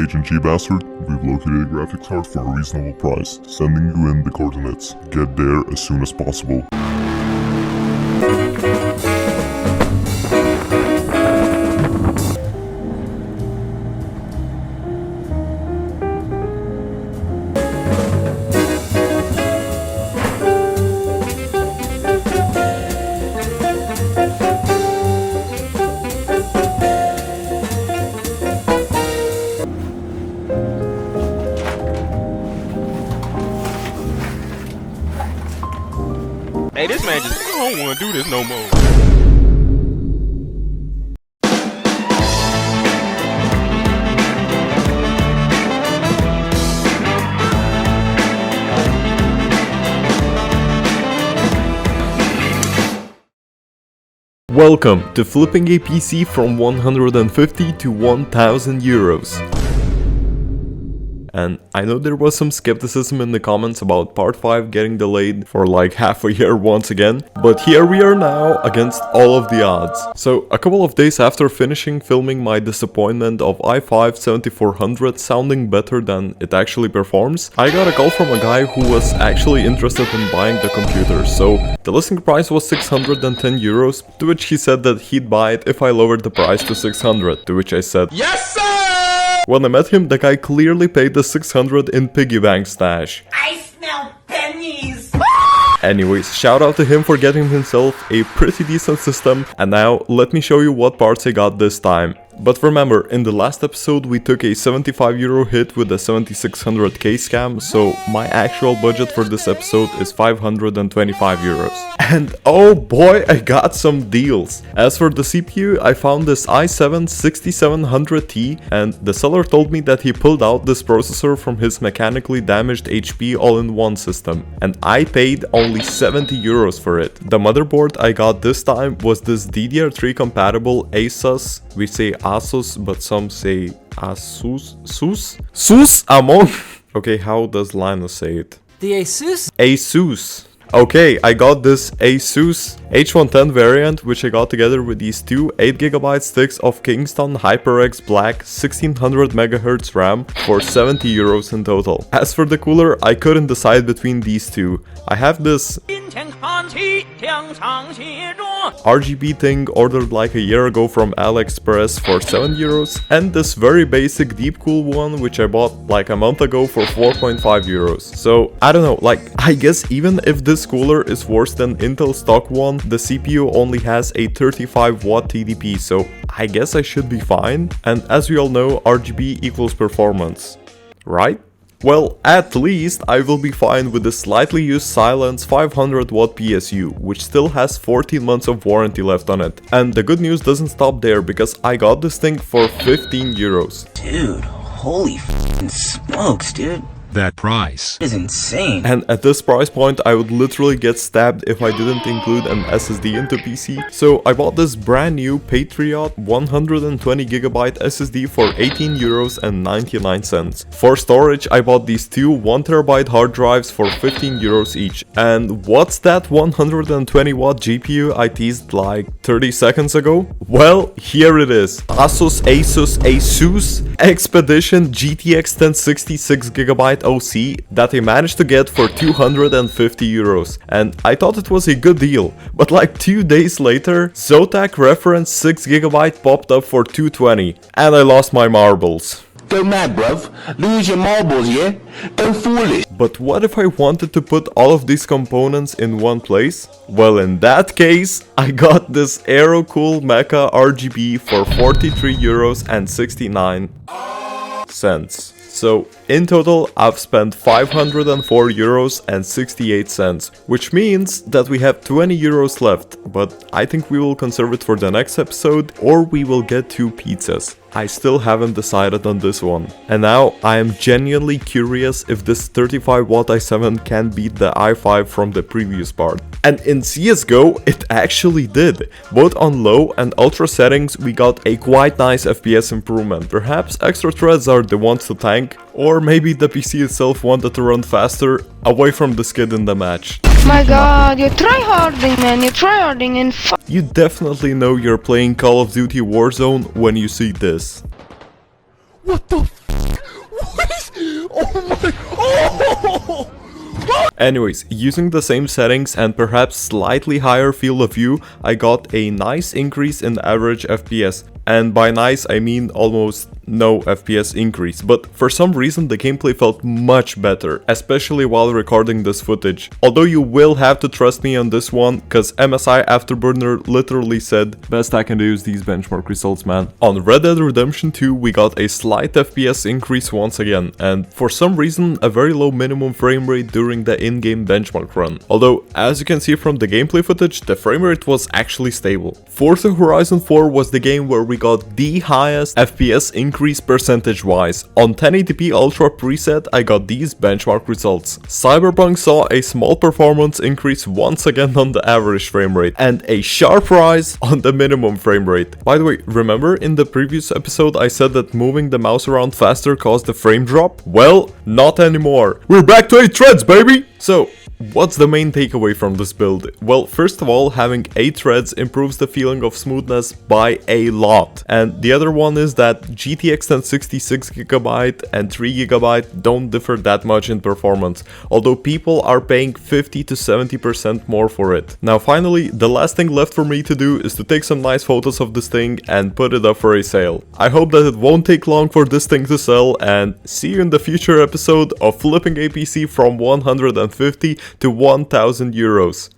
Agent G Bastard, we've located a graphics card for a reasonable price, sending you in the coordinates. Get there as soon as possible. Hey, this man just, I don't want to do this no more. Welcome to flipping a PC from 150 to 1000 euros. And I know there was some skepticism in the comments about part 5 getting delayed for like half a year once again, but here we are now against all of the odds. So a couple of days after finishing filming my disappointment of i5-7400 sounding better than it actually performs, I got a call from a guy who was actually interested in buying the computer. So the listing price was 610 euros, to which he said that he'd buy it if I lowered the price to 600, to which I said, "Yes sir!" When I met him, the guy clearly paid the 600 in piggy bank stash. I smell pennies! Anyways, shout out to him for getting himself a pretty decent system, and now let me show you what parts I got this time. But remember, in the last episode we took a 75 euro hit with a 7600K scam, so my actual budget for this episode is 525 euros. And oh boy, I got some deals! As for the CPU, I found this i7-6700T, and the seller told me that he pulled out this processor from his mechanically damaged HP all-in-one system, and I paid only 70 euros for it. The motherboard I got this time was this DDR3 compatible Asus, we say Asus, but some say Asus? Sus Among. Okay, how does Linus say it? The Asus? Asus. Okay, I got this Asus H110 variant, which I got together with these two 8GB sticks of Kingston HyperX Black 1600 MHz RAM for 70 euros in total. As for the cooler, I couldn't decide between these two. I have this RGB thing ordered like a year ago from AliExpress for 7 euros, and this very basic deep cool one which I bought like a month ago for 4.5 euros. So I don't know, like I guess even if this cooler is worse than Intel stock one, the CPU only has a 35 watt TDP, so I guess I should be fine. And as we all know, RGB equals performance, right? Well, at least I will be fine with the slightly used Xilence 500 watt PSU, which still has 14 months of warranty left on it. And the good news doesn't stop there, because I got this thing for 15 euros. Dude, holy f***ing smokes, dude. That price is insane. And at this price point, I would literally get stabbed if I didn't include an SSD into PC. So I bought this brand new Patriot 120GB SSD for 18 euros and 99 cents. For storage, I bought these two 1TB hard drives for 15 euros each. And what's that 120 watt GPU I teased like 30 seconds ago? Well, here it is. Asus Expedition GTX 1060 6GB OC that I managed to get for 250 euros, and I thought it was a good deal, but like 2 days later, Zotac reference 6GB popped up for 220, and I lost my marbles. Go mad, bruv. Lose your marbles, yeah? Go foolish. But what if I wanted to put all of these components in one place? Well, in that case, I got this AeroCool Mecha RGB for 43 euros and 69 cents. So in total, I've spent 504 euros and 68 cents, which means that we have 20 euros left, but I think we will conserve it for the next episode, or we will get 2 pizzas. I still haven't decided on this one. And now I am genuinely curious if this 35 watt i7 can beat the i5 from the previous part. And in CSGO, it actually did. Both on low and ultra settings, we got a quite nice FPS improvement. Perhaps extra threads are the ones to thank, or maybe the PC itself wanted to run faster away from the skid in the match. My god, you're tryharding, man, you're tryharding and You definitely know you're playing Call of Duty Warzone when you see this. What the f***? Anyways, using the same settings and perhaps slightly higher field of view, I got a nice increase in average FPS. And by nice, I mean almost no FPS increase, but for some reason the gameplay felt much better, especially while recording this footage. Although you will have to trust me on this one, cause MSI Afterburner literally said, best I can do is these benchmark results, man. On Red Dead Redemption 2 we got a slight FPS increase once again, and for some reason a very low minimum frame rate during the in-game benchmark run. Although, as you can see from the gameplay footage, the frame rate was actually stable. Forza Horizon 4 was the game where we got the highest FPS increase percentage wise. On 1080p Ultra preset, I got these benchmark results. Cyberpunk saw a small performance increase once again on the average frame rate, and a sharp rise on the minimum frame rate. By the way, remember in the previous episode I said that moving the mouse around faster caused a frame drop? Well, not anymore. We're back to 8 threads, baby! So, what's the main takeaway from this build? Well, first of all, having 8 threads improves the feeling of smoothness by a lot. And the other one is that GTX 1066GB and 3GB don't differ that much in performance, although people are paying 50 to 70% more for it. Now finally, the last thing left for me to do is to take some nice photos of this thing and put it up for a sale. I hope that it won't take long for this thing to sell, and see you in the future episode of flipping a PC from 150 to 1000 euros.